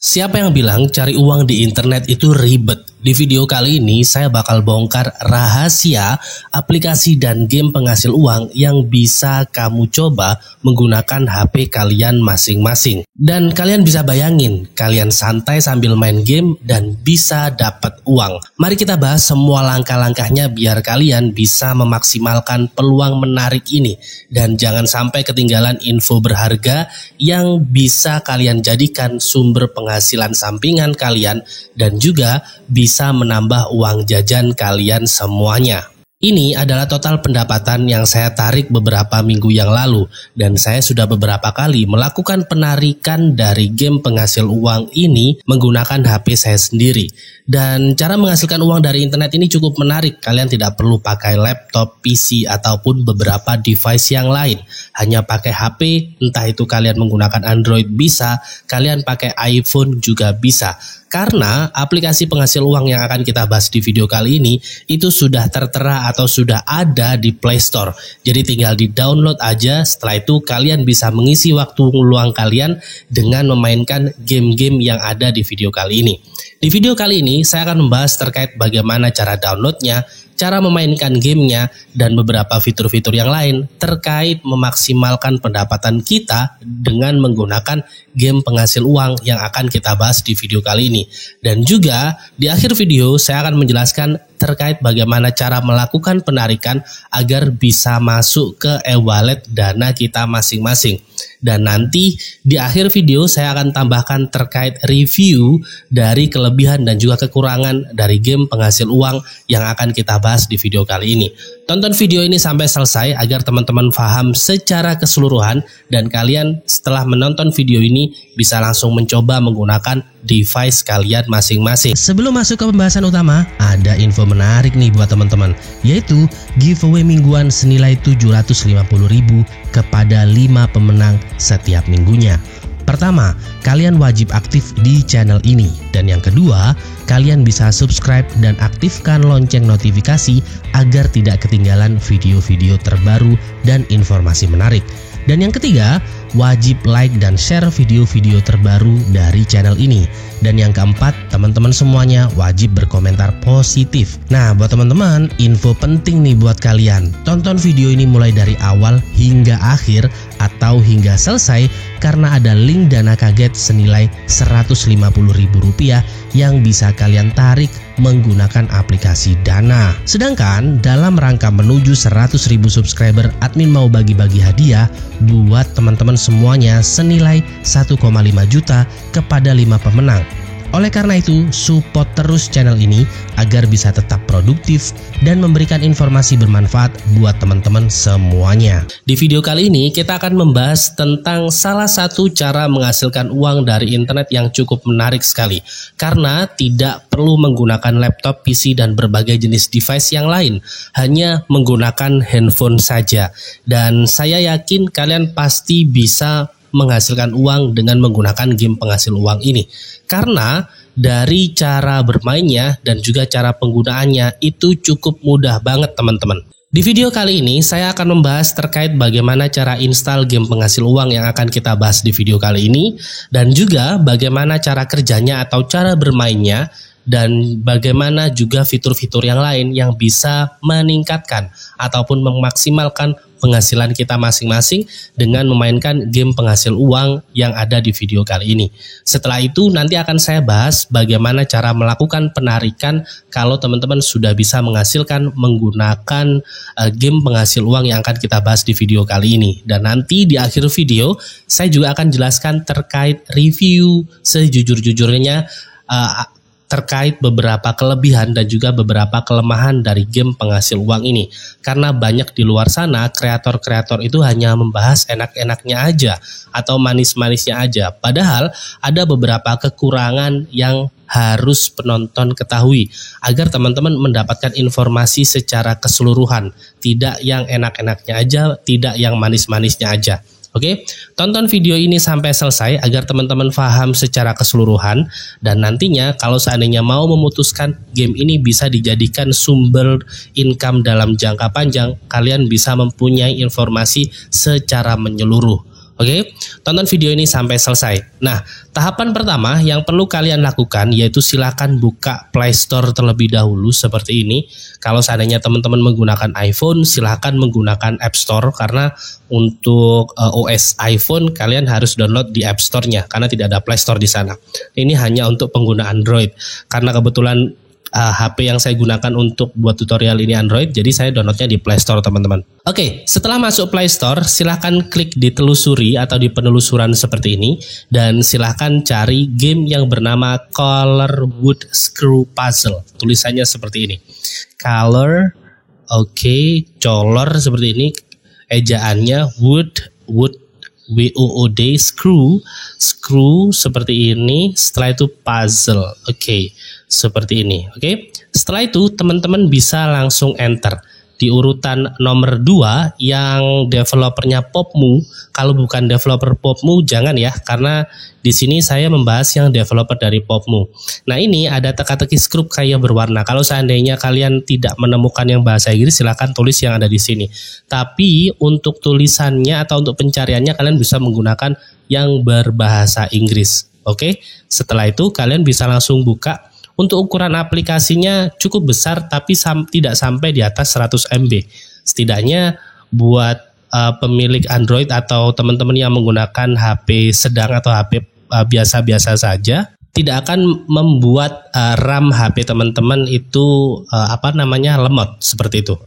Siapa yang bilang cari uang di internet itu ribet? Di video kali ini saya bakal bongkar rahasia aplikasi dan game penghasil uang yang bisa kamu coba menggunakan HP kalian masing-masing. Dan kalian bisa bayangin, kalian santai sambil main game dan bisa dapat uang. Mari kita bahas semua langkah-langkahnya biar kalian bisa memaksimalkan peluang menarik ini. Dan jangan sampai ketinggalan info berharga yang bisa kalian jadikan sumber penghasilan sampingan kalian dan juga bisa menambah uang jajan kalian semuanya. Ini adalah total pendapatan yang saya tarik beberapa minggu yang lalu dan saya sudah beberapa kali melakukan penarikan dari game penghasil uang ini menggunakan HP saya sendiri. Dan cara menghasilkan uang dari internet ini cukup menarik. Kalian tidak perlu pakai laptop, PC ataupun beberapa device yang lain. Hanya pakai HP, entah itu kalian menggunakan Android bisa, kalian pakai iPhone juga bisa. Karena aplikasi penghasil uang yang akan kita bahas di video kali ini itu sudah tertera atau sudah ada di Play Store. Jadi tinggal di download aja, setelah itu kalian bisa mengisi waktu luang kalian dengan memainkan game-game yang ada di video kali ini. Di video kali ini saya akan membahas terkait bagaimana cara downloadnya, cara memainkan gamenya, dan beberapa fitur-fitur yang lain terkait memaksimalkan pendapatan kita dengan menggunakan game penghasil uang yang akan kita bahas di video kali ini. Dan juga di akhir video saya akan menjelaskan terkait bagaimana cara melakukan penarikan agar bisa masuk ke e-wallet dana kita masing-masing. Dan nanti di akhir video saya akan tambahkan terkait review dari kelebihan dan juga kekurangan dari game penghasil uang yang akan kita bahas di video kali ini. Tonton video ini sampai selesai agar teman-teman paham secara keseluruhan dan kalian setelah menonton video ini bisa langsung mencoba menggunakan device kalian masing-masing. Sebelum masuk ke pembahasan utama, ada info menarik nih buat teman-teman, yaitu giveaway mingguan senilai 750.000 kepada 5 pemenang setiap minggunya. Pertama, kalian wajib aktif di channel ini. Dan yang kedua, kalian bisa subscribe dan aktifkan lonceng notifikasi agar tidak ketinggalan video-video terbaru dan informasi menarik. Dan yang ketiga, wajib like dan share video-video terbaru dari channel ini. Dan yang keempat, teman-teman semuanya wajib berkomentar positif. Nah, buat teman-teman, info penting nih buat kalian. Tonton video ini mulai dari awal hingga akhir atau hingga selesai karena ada link dana kaget senilai Rp150.000 yang bisa kalian tarik menggunakan aplikasi Dana. Sedangkan dalam rangka menuju 100.000 subscriber, admin mau bagi-bagi hadiah buat teman-teman semuanya senilai 1,5 juta kepada 5 pemenang. Oleh karena itu, support terus channel ini agar bisa tetap produktif dan memberikan informasi bermanfaat buat teman-teman semuanya. Di video kali ini kita akan membahas tentang salah satu cara menghasilkan uang dari internet yang cukup menarik sekali. Karena tidak perlu menggunakan laptop, PC, dan berbagai jenis device yang lain. Hanya menggunakan handphone saja. Dan saya yakin kalian pasti bisa menghasilkan uang dengan menggunakan game penghasil uang ini. Karena dari cara bermainnya dan juga cara penggunaannya itu cukup mudah banget teman-teman. Di video kali ini saya akan membahas terkait bagaimana cara install game penghasil uang yang akan kita bahas di video kali ini. Dan juga bagaimana cara kerjanya atau cara bermainnya. Dan bagaimana juga fitur-fitur yang lain yang bisa meningkatkan ataupun memaksimalkan penghasilan kita masing-masing dengan memainkan game penghasil uang yang ada di video kali ini. Setelah itu nanti akan saya bahas bagaimana cara melakukan penarikan kalau teman-teman sudah bisa menghasilkan menggunakan game penghasil uang yang akan kita bahas di video kali ini. Dan nanti di akhir video saya juga akan jelaskan terkait review sejujur-jujurnya terkait beberapa kelebihan dan juga beberapa kelemahan dari game penghasil uang ini. Karena banyak di luar sana kreator-kreator itu hanya membahas enak-enaknya aja atau manis-manisnya aja. Padahal ada beberapa kekurangan yang harus penonton ketahui agar teman-teman mendapatkan informasi secara keseluruhan. Tidak yang enak-enaknya aja, tidak yang manis-manisnya aja. Oke, tonton video ini sampai selesai agar teman-teman paham secara keseluruhan dan nantinya kalau seandainya mau memutuskan game ini bisa dijadikan sumber income dalam jangka panjang, kalian bisa mempunyai informasi secara menyeluruh. Oke, tonton video ini sampai selesai. Nah, tahapan pertama yang perlu kalian lakukan yaitu silakan buka Play Store terlebih dahulu seperti ini. Kalau seandainya teman-teman menggunakan iPhone, silakan menggunakan App Store karena untuk OS iPhone kalian harus download di App Store-nya karena tidak ada Play Store di sana. Ini hanya untuk pengguna Android. Karena kebetulan HP yang saya gunakan untuk buat tutorial ini Android, jadi saya downloadnya di Play Store teman-teman. Oke, setelah masuk Play Store, silahkan klik di telusuri atau di penelusuran seperti ini, dan silahkan cari game yang bernama Color Wood Screw Puzzle. Tulisannya seperti ini, Color, color seperti ini, ejaannya Wood, WOOD, screw seperti ini, setelah itu puzzle, seperti ini, Setelah itu teman-teman bisa langsung enter di urutan nomor 2 yang developernya Popmu. Kalau bukan developer Popmu jangan ya, karena di sini saya membahas yang developer dari Popmu. Nah, ini ada teka-teki script kayak berwarna. Kalau seandainya kalian tidak menemukan yang bahasa Inggris, silahkan tulis yang ada di sini. Tapi untuk tulisannya atau untuk pencariannya kalian bisa menggunakan yang berbahasa Inggris. Setelah itu kalian bisa langsung buka. Untuk ukuran aplikasinya cukup besar tapi tidak sampai di atas 100 MB. Setidaknya buat pemilik Android atau teman-teman yang menggunakan HP sedang atau HP biasa-biasa saja, tidak akan membuat RAM HP teman-teman itu lemot seperti itu.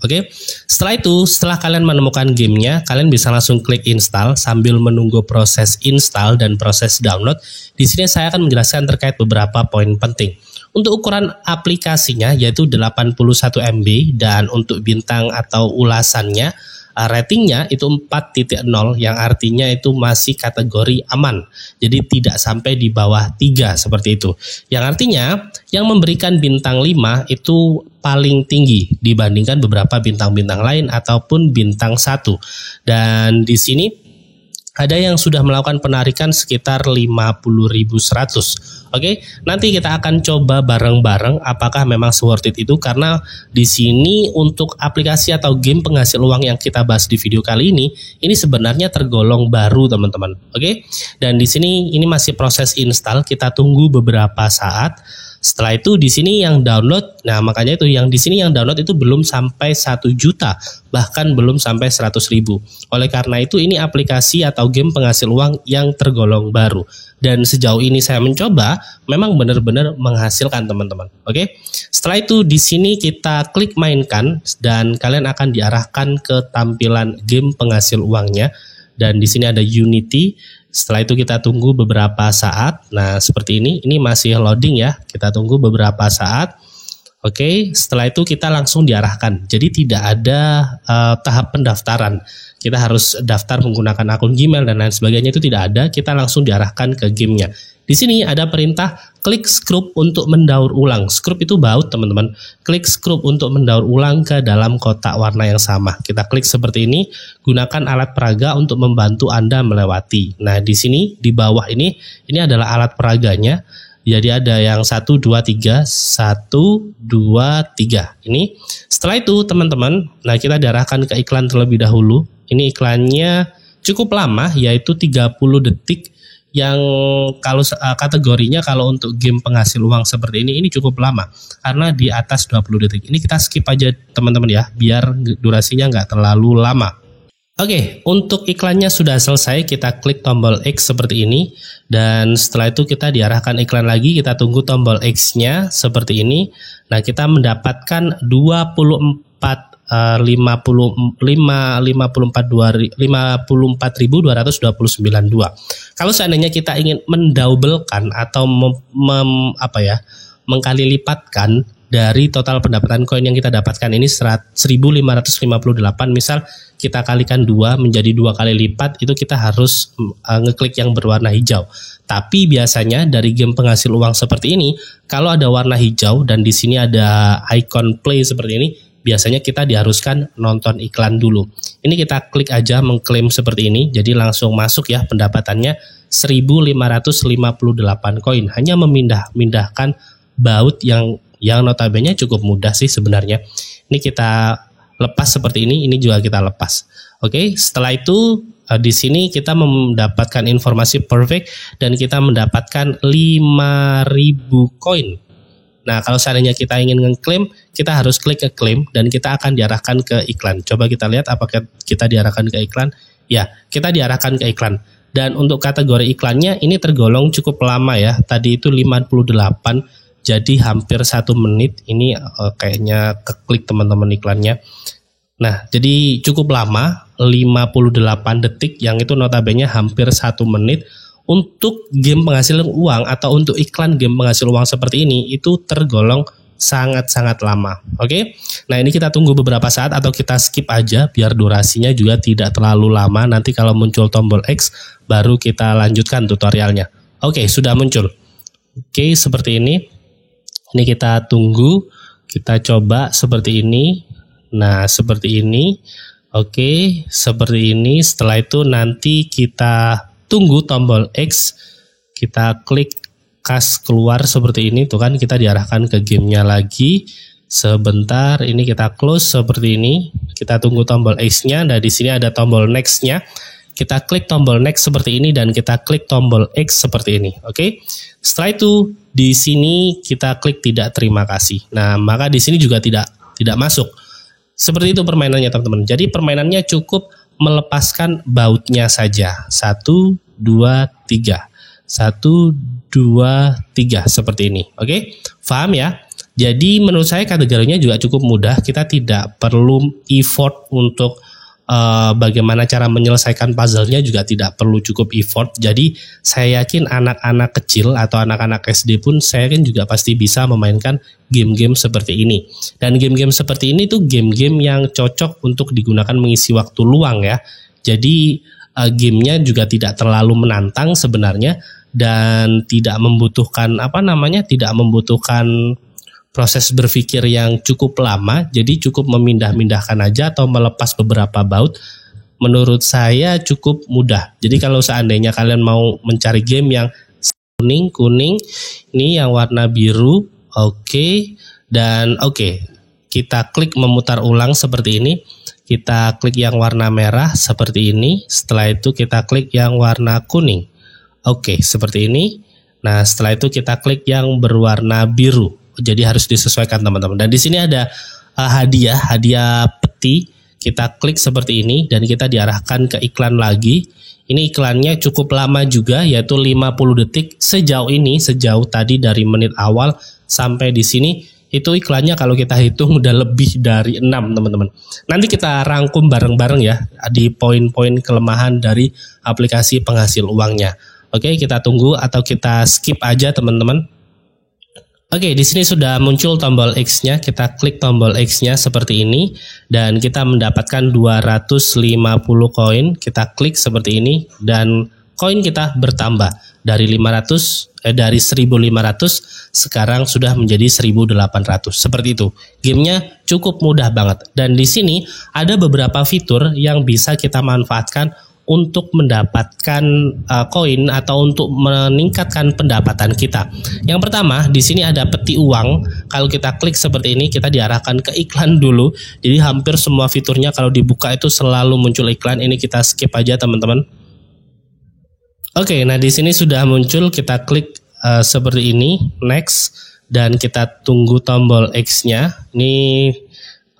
Setelah kalian menemukan gamenya, kalian bisa langsung klik install sambil menunggu proses install dan proses download. Di sini saya akan menjelaskan terkait beberapa poin penting. Untuk ukuran aplikasinya yaitu 81 MB dan untuk bintang atau ulasannya ratingnya itu 4.0 yang artinya itu masih kategori aman. Jadi tidak sampai di bawah 3 seperti itu. Yang artinya yang memberikan bintang 5 itu paling tinggi dibandingkan beberapa bintang-bintang lain ataupun bintang 1. Dan di sini ada yang sudah melakukan penarikan sekitar 50.100. Nanti kita akan coba bareng-bareng apakah memang worth it itu, karena di sini untuk aplikasi atau game penghasil uang yang kita bahas di video kali ini sebenarnya tergolong baru teman-teman. Dan di sini ini masih proses install, kita tunggu beberapa saat. Setelah itu di sini yang download, nah makanya itu yang di sini yang download itu belum sampai 1 juta, bahkan belum sampai 100.000. Oleh karena itu ini aplikasi atau game penghasil uang yang tergolong baru. Dan sejauh ini saya mencoba, memang benar-benar menghasilkan teman-teman. Setelah itu di sini kita klik mainkan dan kalian akan diarahkan ke tampilan game penghasil uangnya. Dan di sini ada Unity. Setelah itu kita tunggu beberapa saat. Nah, seperti ini masih loading ya. Kita tunggu beberapa saat. Setelah itu kita langsung diarahkan. Jadi tidak ada tahap pendaftaran. Kita harus daftar menggunakan akun Gmail dan lain sebagainya, itu tidak ada. Kita langsung diarahkan ke gamenya. Di sini ada perintah klik scrub untuk mendaur ulang. Scrub itu baut teman-teman. Klik scrub untuk mendaur ulang ke dalam kotak warna yang sama. Kita klik seperti ini. Gunakan alat peraga untuk membantu Anda melewati. Nah, di sini di bawah ini adalah alat peraganya. Jadi ada yang 1, 2, 3, 1, 2, 3. Ini. Setelah itu teman-teman, nah kita diarahkan ke iklan terlebih dahulu. Ini iklannya cukup lama, yaitu 30 detik. Yang kalau kategorinya kalau untuk game penghasil uang seperti ini cukup lama karena di atas 20 detik. Ini kita skip aja teman-teman ya, biar durasinya nggak terlalu lama. Untuk iklannya sudah selesai, kita klik tombol X seperti ini, dan setelah itu kita diarahkan iklan lagi, kita tunggu tombol X-nya seperti ini. Nah, kita mendapatkan 54.229.2. Kalau seandainya kita ingin mendoublekan atau mengkali lipatkan dari total pendapatan koin yang kita dapatkan ini 1.558, misal kita kalikan 2 menjadi 2 kali lipat, itu kita harus ngeklik yang berwarna hijau. Tapi biasanya dari game penghasil uang seperti ini, kalau ada warna hijau dan di sini ada icon play seperti ini, biasanya kita diharuskan nonton iklan dulu. Ini kita klik aja mengklaim seperti ini, jadi langsung masuk ya pendapatannya 1.558 koin. Hanya memindahkan baut yang notabene cukup mudah sih sebenarnya. Ini kita lepas seperti ini juga kita lepas. Setelah itu Di sini kita mendapatkan informasi perfect dan kita mendapatkan 5.000 koin. Nah, kalau seandainya kita ingin ngeklaim, kita harus klik ke claim dan kita akan diarahkan ke iklan. Coba kita lihat apakah kita diarahkan ke iklan. Ya, kita diarahkan ke iklan. Dan untuk kategori iklannya ini tergolong cukup lama ya. Tadi itu 58, jadi hampir 1 menit. Ini kayaknya keklik teman-teman iklannya. Nah, jadi cukup lama, 58 detik, yang itu notabene hampir 1 menit. Untuk game penghasil uang atau untuk iklan game penghasil uang seperti ini, itu tergolong sangat-sangat lama. Oke? Nah, ini kita tunggu beberapa saat atau kita skip aja biar durasinya juga tidak terlalu lama. Nanti kalau muncul tombol X, baru kita lanjutkan tutorialnya. Oke, sudah muncul. Oke, seperti ini. Ini kita tunggu, kita coba seperti ini. Nah, seperti ini. Oke, seperti ini. Setelah itu nanti kita tunggu tombol X, kita klik kas keluar seperti ini. Tuh kan, kita diarahkan ke gamenya lagi. Sebentar, ini kita close seperti ini. Kita tunggu tombol X-nya. Nah, di sini ada tombol next-nya. Kita klik tombol next seperti ini dan kita klik tombol X seperti ini. Oke. Setelah itu di sini kita klik tidak terima kasih. Nah, maka di sini juga tidak masuk. Seperti itu permainannya teman-teman. Jadi permainannya cukup melepaskan bautnya saja. 1, 2, 3. 1, 2, 3 seperti ini. Oke, paham ya? Jadi menurut saya kategorinya juga cukup mudah. Kita tidak perlu effort untuk bagaimana cara menyelesaikan puzzle-nya juga tidak perlu cukup effort. Jadi saya yakin anak-anak kecil atau anak-anak SD pun saya yakin juga pasti bisa memainkan game-game seperti ini. Dan game-game seperti ini tuh game-game yang cocok untuk digunakan mengisi waktu luang ya. Jadi gamenya juga tidak terlalu menantang sebenarnya dan tidak membutuhkan tidak membutuhkan proses berpikir yang cukup lama, jadi cukup memindah-mindahkan aja atau melepas beberapa baut. Menurut saya cukup mudah. Jadi kalau seandainya kalian mau mencari game yang kuning, ini yang warna biru, oke. Dan oke, kita klik memutar ulang seperti ini. Kita klik yang warna merah seperti ini. Setelah itu kita klik yang warna kuning. Oke, seperti ini. Nah, setelah itu kita klik yang berwarna biru. Jadi harus disesuaikan teman-teman. Dan di sini ada hadiah peti. Kita klik seperti ini dan kita diarahkan ke iklan lagi. Ini iklannya cukup lama juga, yaitu 50 detik. Sejauh tadi dari menit awal sampai di sini, itu iklannya kalau kita hitung udah lebih dari 6 teman-teman. Nanti kita rangkum bareng-bareng ya di poin-poin kelemahan dari aplikasi penghasil uangnya. Oke, kita tunggu atau kita skip aja teman-teman. Oke, di sini sudah muncul tombol X-nya. Kita klik tombol X-nya seperti ini dan kita mendapatkan 250 koin. Kita klik seperti ini dan koin kita bertambah dari 1.500 sekarang sudah menjadi 1.800. Seperti itu. Gamenya cukup mudah banget. Dan di sini ada beberapa fitur yang bisa kita manfaatkan untuk mendapatkan koin atau untuk meningkatkan pendapatan kita. Yang pertama, di sini ada peti uang. Kalau kita klik seperti ini, kita diarahkan ke iklan dulu. Jadi hampir semua fiturnya kalau dibuka itu selalu muncul iklan. Ini kita skip aja teman-teman. Oke, nah di sini sudah muncul. Kita klik seperti ini, next, dan kita tunggu tombol X-nya. Ini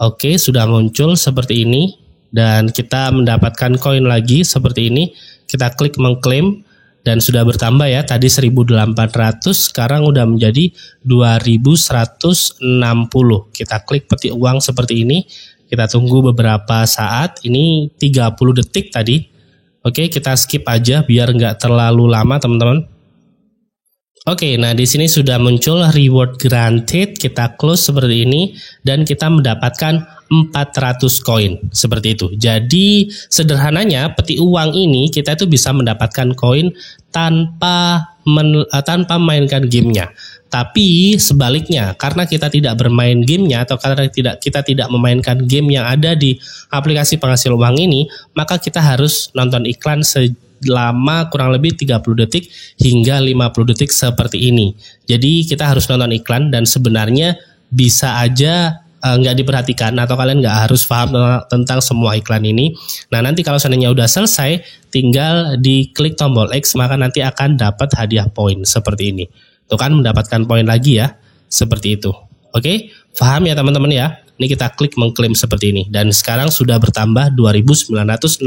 oke, sudah muncul seperti ini. Dan kita mendapatkan koin lagi seperti ini. Kita klik mengklaim dan sudah bertambah ya. Tadi 1.800, sekarang udah menjadi 2.160. Kita klik peti uang seperti ini. Kita tunggu beberapa saat. Ini 30 detik tadi. Oke, kita skip aja biar nggak terlalu lama teman-teman. Oke, nah di sini sudah muncul reward granted. Kita close seperti ini dan kita mendapatkan 400 koin seperti itu. Jadi sederhananya peti uang ini kita itu bisa mendapatkan koin tanpa mainkan gamenya. Tapi sebaliknya, karena kita tidak bermain gamenya atau karena kita tidak memainkan game yang ada di aplikasi penghasil uang ini, maka kita harus nonton iklan selama kurang lebih 30 detik hingga 50 detik seperti ini. Jadi kita harus nonton iklan dan sebenarnya bisa aja nggak diperhatikan atau kalian nggak harus paham tentang semua iklan ini. Nah, nanti kalau seandainya udah selesai, tinggal diklik tombol X, maka nanti akan dapat hadiah poin seperti ini. Tuh kan, mendapatkan poin lagi ya, seperti itu. Oke, paham ya teman-teman ya? Ini kita klik mengklaim seperti ini. Dan sekarang sudah bertambah 2.966.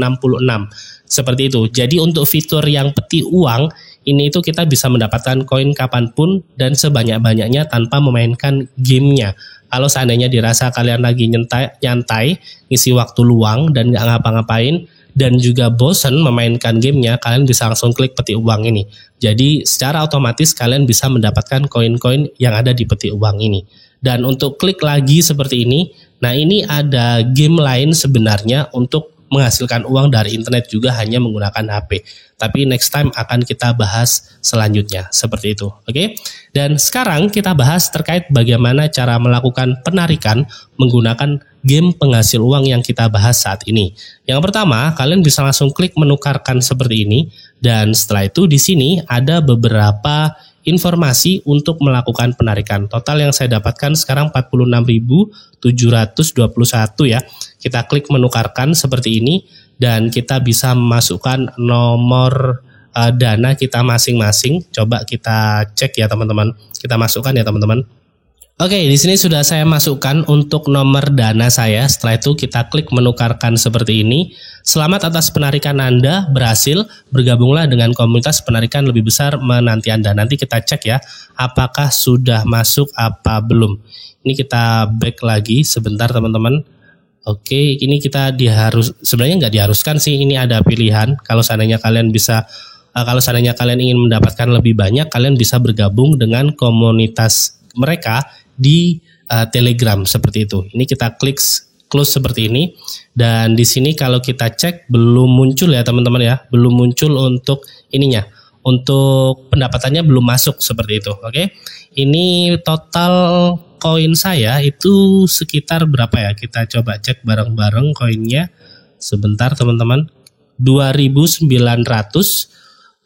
Seperti itu. Jadi untuk fitur yang peti uang, ini itu kita bisa mendapatkan koin kapanpun dan sebanyak-banyaknya tanpa memainkan gamenya. Kalau seandainya dirasa kalian lagi nyantai, ngisi waktu luang dan nggak ngapa-ngapain, dan juga bosen memainkan gamenya, kalian bisa langsung klik peti uang ini. Jadi secara otomatis kalian bisa mendapatkan koin-koin yang ada di peti uang ini. Dan untuk klik lagi seperti ini, nah ini ada game lain sebenarnya untuk menghasilkan uang dari internet juga hanya menggunakan HP. Tapi next time akan kita bahas selanjutnya seperti itu. Oke? Dan sekarang kita bahas terkait bagaimana cara melakukan penarikan menggunakan game penghasil uang yang kita bahas saat ini. Yang pertama, kalian bisa langsung klik menukarkan seperti ini, dan setelah itu di sini ada beberapa informasi untuk melakukan penarikan. Total yang saya dapatkan sekarang 46.721 ya. Kita klik menukarkan seperti ini dan kita bisa memasukkan nomor dana kita masing-masing. Coba kita cek ya teman-teman. Kita masukkan ya teman-teman. Oke, di sini sudah saya masukkan untuk nomor dana saya. Setelah itu kita klik menukarkan seperti ini. Selamat atas penarikan Anda berhasil. Bergabunglah dengan komunitas penarikan lebih besar menanti Anda. Nanti kita cek ya, apakah sudah masuk apa belum. Ini kita back lagi sebentar teman-teman. Oke, ini kita sebenarnya nggak diharuskan sih. Ini ada pilihan. Kalau seandainya kalian ingin mendapatkan lebih banyak, kalian bisa bergabung dengan komunitas mereka di Telegram seperti itu. Ini kita klik close seperti ini, dan di sini kalau kita cek belum muncul ya teman-teman ya, belum muncul untuk ininya, untuk pendapatannya belum masuk seperti itu. Oke, ini total koin saya itu sekitar berapa ya? Kita coba cek bareng-bareng koinnya. Sebentar teman-teman, 2.900.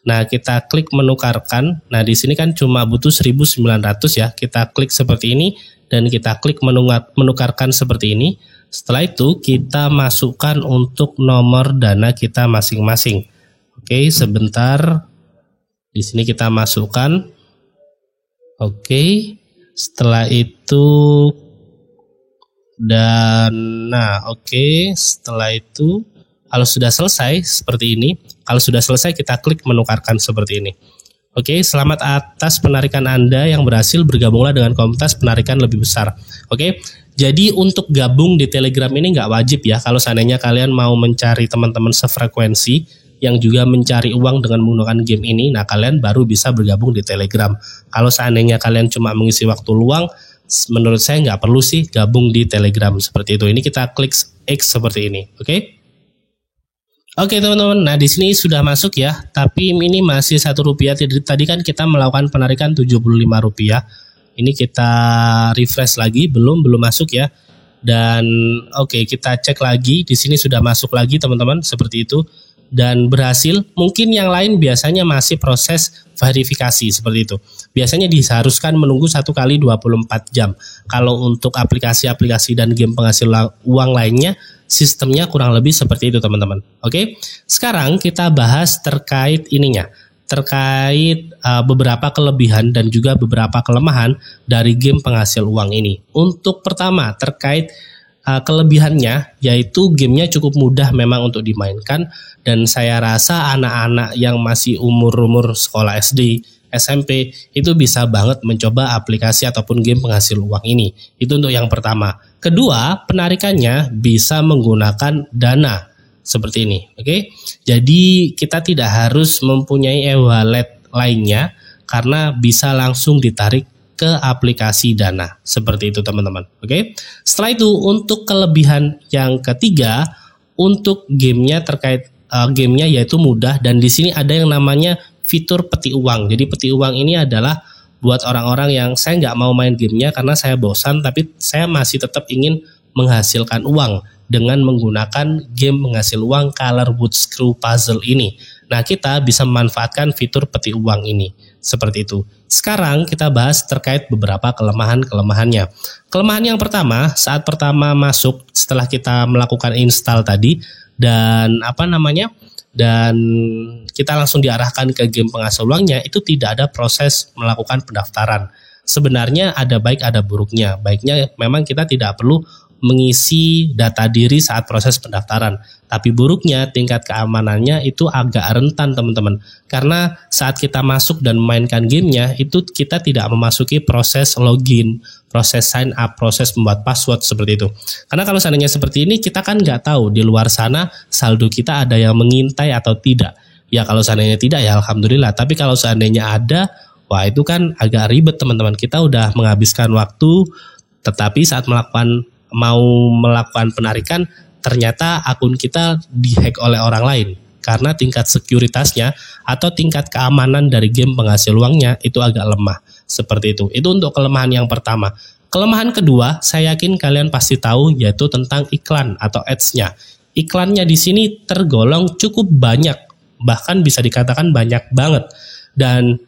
Nah, kita klik menukarkan. Nah, di sini kan cuma butuh 1.900 ya. Kita klik seperti ini dan kita klik menukarkan seperti ini. Setelah itu kita masukkan untuk nomor dana kita masing-masing. Oke, sebentar. Di sini kita masukkan. Oke. Setelah itu setelah itu kalau sudah selesai seperti ini, kalau sudah selesai kita klik menukarkan seperti ini. Oke, selamat atas penarikan Anda yang berhasil, bergabunglah dengan komunitas penarikan lebih besar. Oke, jadi untuk gabung di Telegram ini nggak wajib ya. Kalau seandainya kalian mau mencari teman-teman sefrekuensi yang juga mencari uang dengan menggunakan game ini, nah kalian baru bisa bergabung di Telegram. Kalau seandainya kalian cuma mengisi waktu luang, menurut saya nggak perlu sih gabung di Telegram seperti itu. Ini kita klik X seperti ini. Oke teman-teman, nah di sini sudah masuk ya, tapi ini masih Rp1. Tadi kan kita melakukan penarikan Rp75. Ini kita refresh lagi, belum masuk ya. Dan oke, kita cek lagi, di sini sudah masuk lagi teman-teman, seperti itu. Dan berhasil. Mungkin yang lain biasanya masih proses verifikasi seperti itu. Biasanya diharuskan menunggu 1 kali 24 jam. Kalau untuk aplikasi-aplikasi dan game penghasil uang lainnya, sistemnya kurang lebih seperti itu teman-teman. Oke, sekarang kita bahas terkait ininya, terkait beberapa kelebihan dan juga beberapa kelemahan dari game penghasil uang ini. Untuk pertama terkait kelebihannya, yaitu gamenya cukup mudah memang untuk dimainkan, dan saya rasa anak-anak yang masih umur sekolah SD, SMP itu bisa banget mencoba aplikasi ataupun game penghasil uang ini. Itu untuk yang pertama. Kedua, penarikannya bisa menggunakan dana seperti ini. Oke, jadi kita tidak harus mempunyai e-wallet lainnya karena bisa langsung ditarik ke aplikasi Dana seperti itu teman-teman. Oke. Setelah itu untuk kelebihan yang ketiga, untuk gamenya terkait gamenya yaitu mudah, dan di sini ada yang namanya fitur peti uang. Jadi peti uang ini adalah buat orang-orang yang saya nggak mau main gamenya karena saya bosan, tapi saya masih tetap ingin menghasilkan uang dengan menggunakan game penghasil uang Colorwood Screw Puzzle ini. Nah, kita bisa memanfaatkan fitur peti uang ini seperti itu. Sekarang kita bahas terkait beberapa kelemahan-kelemahannya. Kelemahan yang pertama, saat pertama masuk setelah kita melakukan install tadi dan dan kita langsung diarahkan ke game penghasil uangnya, itu tidak ada proses melakukan pendaftaran. Sebenarnya ada baik ada buruknya. Baiknya memang kita tidak perlu mengisi data diri saat proses pendaftaran. Tapi buruknya tingkat keamanannya itu agak rentan teman-teman. Karena saat kita masuk dan memainkan gamenya itu kita tidak memasuki proses login, proses sign up, proses membuat password seperti itu. Karena kalau seandainya seperti ini kita kan nggak tahu di luar sana saldo kita ada yang mengintai atau tidak. Ya kalau seandainya tidak ya alhamdulillah. Tapi kalau seandainya ada, wah itu kan agak ribet teman-teman. Kita udah menghabiskan waktu, tetapi saat mau melakukan penarikan ternyata akun kita dihack oleh orang lain karena tingkat sekuritasnya atau tingkat keamanan dari game penghasil uangnya itu agak lemah. Seperti itu. Itu untuk kelemahan yang pertama. Kelemahan kedua, saya yakin kalian pasti tahu yaitu tentang iklan atau ads-nya. Iklannya di sini tergolong cukup banyak, bahkan bisa dikatakan banyak banget. Dan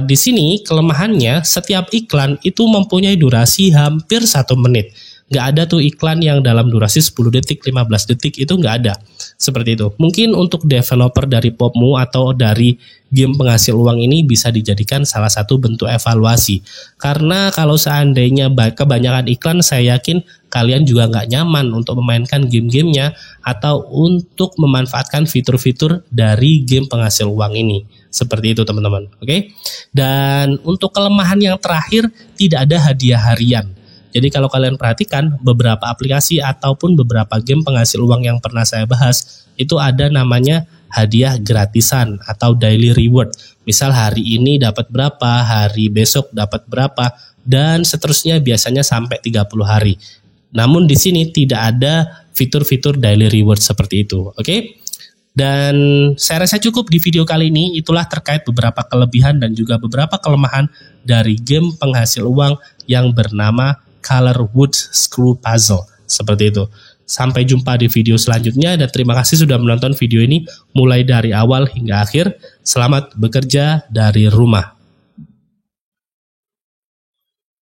di sini kelemahannya setiap iklan itu mempunyai durasi hampir 1 menit. Nggak ada tuh iklan yang dalam durasi 10 detik, 15 detik itu nggak ada. Seperti itu. Mungkin untuk developer dari Popmu atau dari game penghasil uang ini bisa dijadikan salah satu bentuk evaluasi. Karena kalau seandainya kebanyakan iklan, saya yakin kalian juga nggak nyaman untuk memainkan game-gamenya atau untuk memanfaatkan fitur-fitur dari game penghasil uang ini. Seperti itu teman-teman. Oke? Dan untuk kelemahan yang terakhir, tidak ada hadiah harian. Jadi kalau kalian perhatikan beberapa aplikasi ataupun beberapa game penghasil uang yang pernah saya bahas itu ada namanya hadiah gratisan atau daily reward. Misal hari ini dapat berapa, hari besok dapat berapa dan seterusnya biasanya sampai 30 hari. Namun di sini tidak ada fitur-fitur daily reward seperti itu. Oke? Dan saya rasa cukup di video kali ini. Itulah terkait beberapa kelebihan dan juga beberapa kelemahan dari game penghasil uang yang bernama Color Wood Screw Puzzle. Seperti itu. Sampai jumpa di video selanjutnya dan terima kasih sudah menonton video ini mulai dari awal hingga akhir. Selamat bekerja dari rumah.